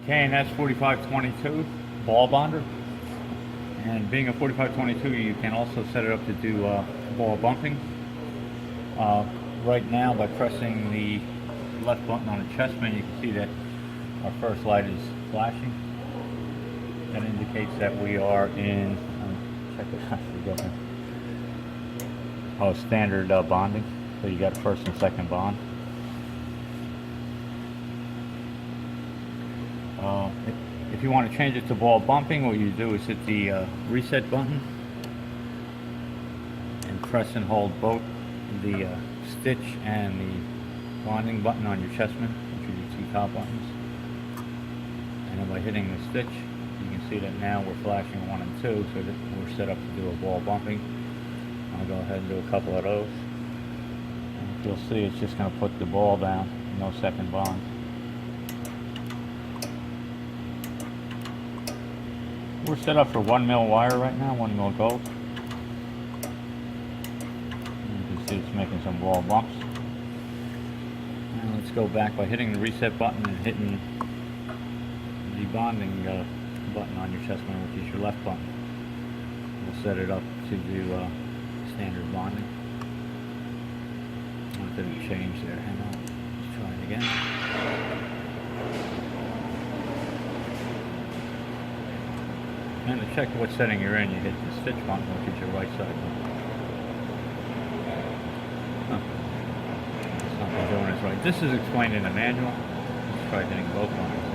KNS 4522 ball bonder, and being a 4522 you can also set it up to do ball bumping. Right now, by pressing the left button on the chest pin, you can see that our first light is flashing. That indicates that we are in, check it out, standard bonding. So you got a first and second bond. If you want to change it to ball bumping, what you do is hit the reset button and press and hold both the stitch and the bonding button on your chessman, which are your two top buttons. And then by hitting the stitch, you can see that now we're flashing 1 and 2, so that we're set up to do a ball bumping. I'll go ahead and do a couple of those. And you'll see it's just going to put the ball down, no second bond. We're set up for 1 mil wire right now, 1 mil gold. You can see it's making some ball bumps. Now let's go back by hitting the reset button and hitting the bonding button on your chessman, which is your left button. We'll set it up to do standard bonding. It didn't change there. Hang on. Let's try it again. And to check what setting you're in, you hit the stitch button, which is your right side button. It's not doing it right. This is explained in the manual. Let's try hitting both buttons here.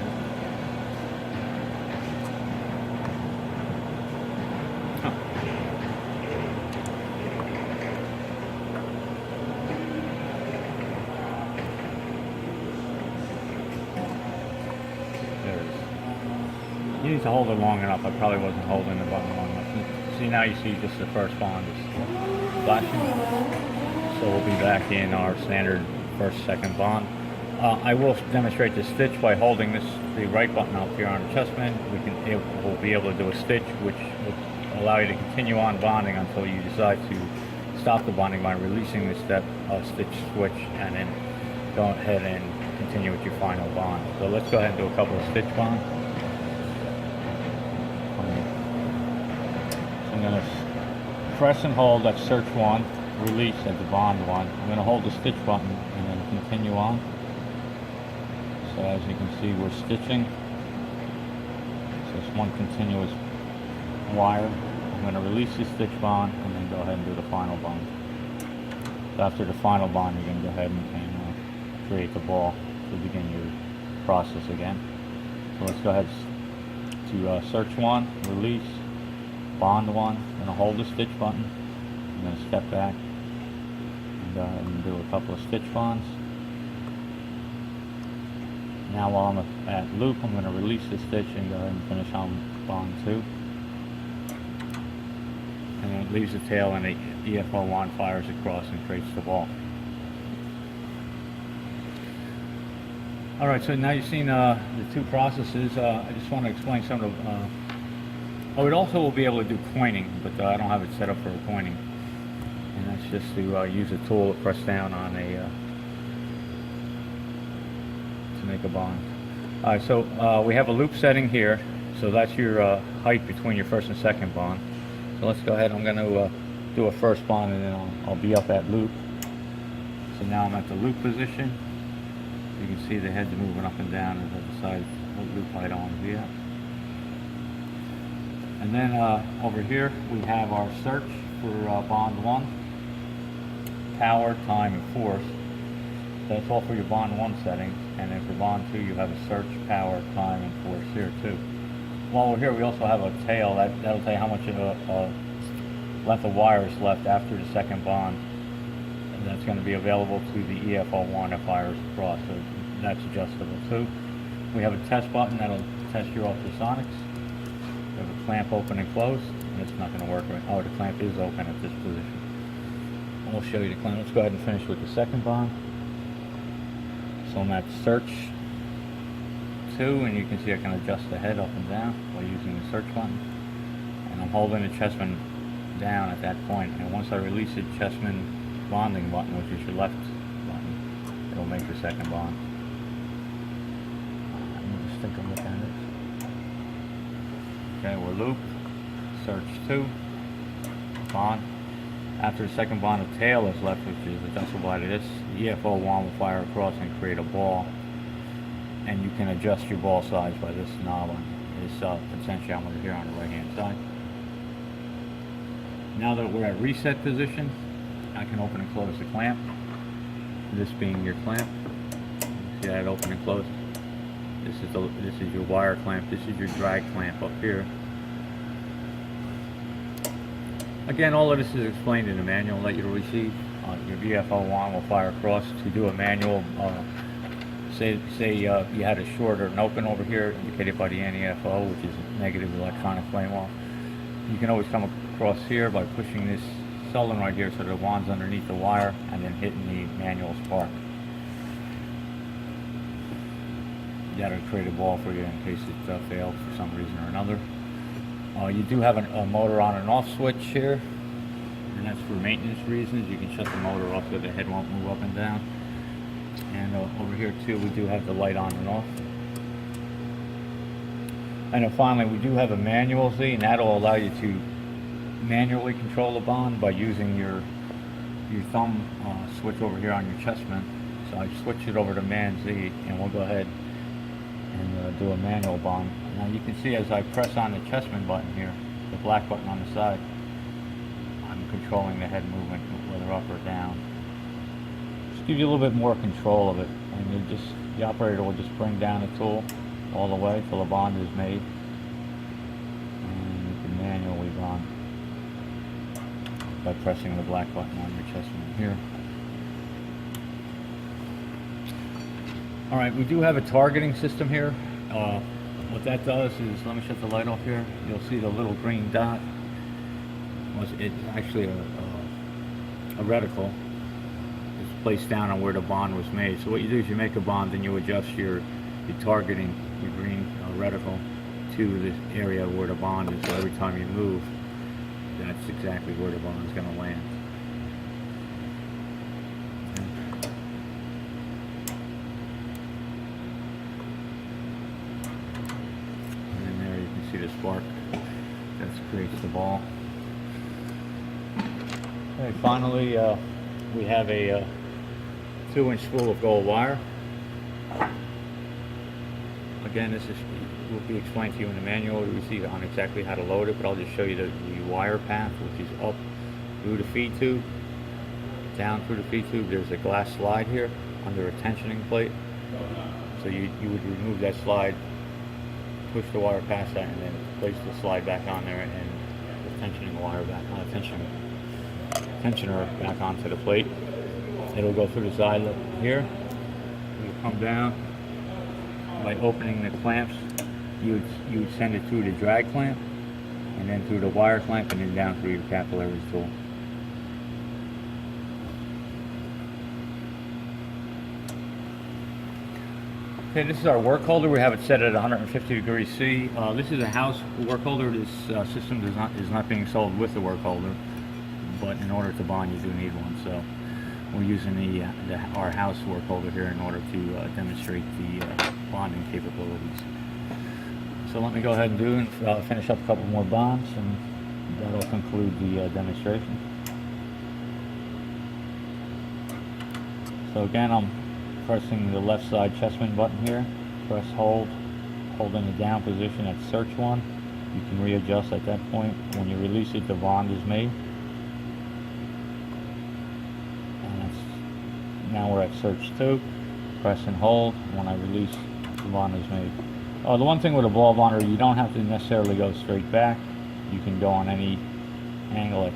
You need to hold it long enough. I probably wasn't holding the button long enough. See, now you see just the first bond is flashing. So we'll be back in our standard first, second bond. I will demonstrate the stitch by holding the right button up here on the chessman. We'll be able to do a stitch, which will allow you to continue on bonding until you decide to stop the bonding by releasing the stitch switch, and then go ahead and continue with your final bond. So let's go ahead and do a couple of stitch bonds. I'm going to press and hold that search 1, release at the bond 1. I'm going to hold the stitch button and then continue on. So as you can see, we're stitching. So it's one continuous wire. I'm going to release the stitch bond and then go ahead and do the final bond. So after the final bond, you're going to go ahead and create the ball to begin your process again. So let's go ahead to search 1, release, bond 1. I'm going to hold the stitch button. I'm going to step back and go ahead and do a couple of stitch bonds. Now while I'm at loop, I'm going to release the stitch and go ahead and finish on bond 2. And then it leaves the tail and the EFO wand fires across and creates the ball. Alright, so now you've seen the two processes. I just want to explain some of the... it also will be able to do coining, but I don't have it set up for coining. And that's just to use a tool to press down on to make a bond. Alright, so we have a loop setting here. So that's your height between your first and second bond. So let's go ahead. I'm going to do a first bond and then I'll be up at loop. So now I'm at the loop position. You can see the head's moving up and down as I decide what loop height I want to be at. And then over here we have our search for bond 1, power, time, and force. So that's all for your bond 1 settings. And then for bond 2 you have a search, power, time, and force here too. While we're here, we also have a tail that'll tell you how much length of wire is left after the second bond. And that's going to be available to the EFO wand that fires across, so that's adjustable too. We have a test button that'll test your ultrasonics. We have a clamp open and closed, and it's not going to work right. Oh, the clamp is open at this position. And we'll show you the clamp. Let's go ahead and finish with the second bond. So I'm at search 2, and you can see I can adjust the head up and down by using the search button. And I'm holding the chessman down at that point, and once I release the chessman bonding button, which is your left button, it'll make your second bond. sticker mechanics. Okay, we're looped. Search 2. Bond. After the second bond, a tail is left, which is adjustable by this. The EFO wand will fire across and create a ball. And you can adjust your ball size by this knob on this potentiometer here on the right hand side. Now that we're at reset position, I can open and close the clamp. This being your clamp. See that open and close? This is your wire clamp. This is your drag clamp up here. Again, all of this is explained in the manual that you'll receive. Your VFO wand will fire across. To do a manual, say you had a short or an open over here indicated by the anti-FO, which is negative electronic flame off. You can always come across here by pushing this solenoid here so the wand's underneath the wire and then hitting the manual spark. That'll create a ball for you in case it fails for some reason or another. You do have a motor on and off switch here, and that's for maintenance reasons. You can shut the motor off so the head won't move up and down. And over here too, we do have the light on and off. And then finally, we do have a manual Z, and that'll allow you to manually control the bond by using your thumb switch over here on your chessman. So I switch it over to Man Z, and we'll go ahead and do a manual bond. Now you can see as I press on the chessman button here, the black button on the side, I'm controlling the head movement, whether up or down. Just give you a little bit more control of it, and the operator will just bring down the tool all the way till the bond is made, and you can manually bond by pressing the black button on your chessman here. Alright, we do have a targeting system here. What that does is, let me shut the light off here. You'll see the little green dot. It's actually a reticle. It's placed down on where the bond was made. So what you do is you make a bond, and you adjust your targeting, your green reticle, to the area where the bond is. So every time you move, that's exactly where the bond is going to land. See the spark that creates the ball. Okay, finally, we have a 2-inch spool of gold wire. Again, this will be explained to you in the manual you receive on exactly how to load it, but I'll just show you the wire path, which is up through the feed tube, down through the feed tube. There's a glass slide here under a tensioning plate. So you would remove that slide, push the wire past that, and then place the slide back on there, and the tensioning wire back on tensioner back onto the plate. It'll go through the side here. It'll come down by opening the clamps. You would send it through the drag clamp, and then through the wire clamp, and then down through your capillaries tool. Okay, this is our work holder. We have it set at 150 degrees C. This is a house work holder. This system is not being sold with the work holder, but in order to bond, you do need one. So we're using our house work holder here in order to demonstrate the bonding capabilities. So let me go ahead and finish up a couple more bonds, and that'll conclude the demonstration. So again, I'm pressing the left side chessman button here. Press hold in the down position at search 1. You can readjust at that point. When you release it, the bond is made. And now we're at search 2. Press and hold. When I release, the bond is made. The one thing with a ball bonder, you don't have to necessarily go straight back. You can go on any angle of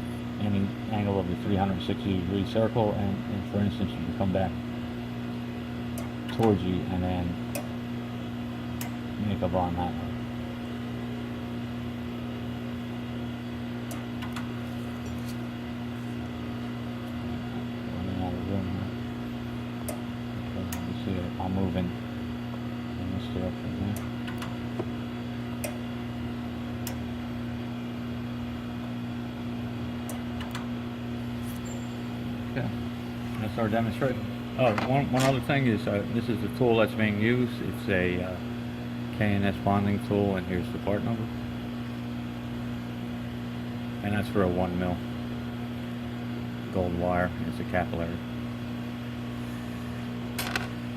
the 360 degree circle, and for instance, you can come back towards you and then make a bond that way. Running out of room here. Okay, you see it, I'll move in this direction here. Okay, that's our demonstration. Oh, one other thing is, this is the tool that's being used. It's a K&S bonding tool, and here's the part number. And that's for a 1 mil gold wire. It's a capillary.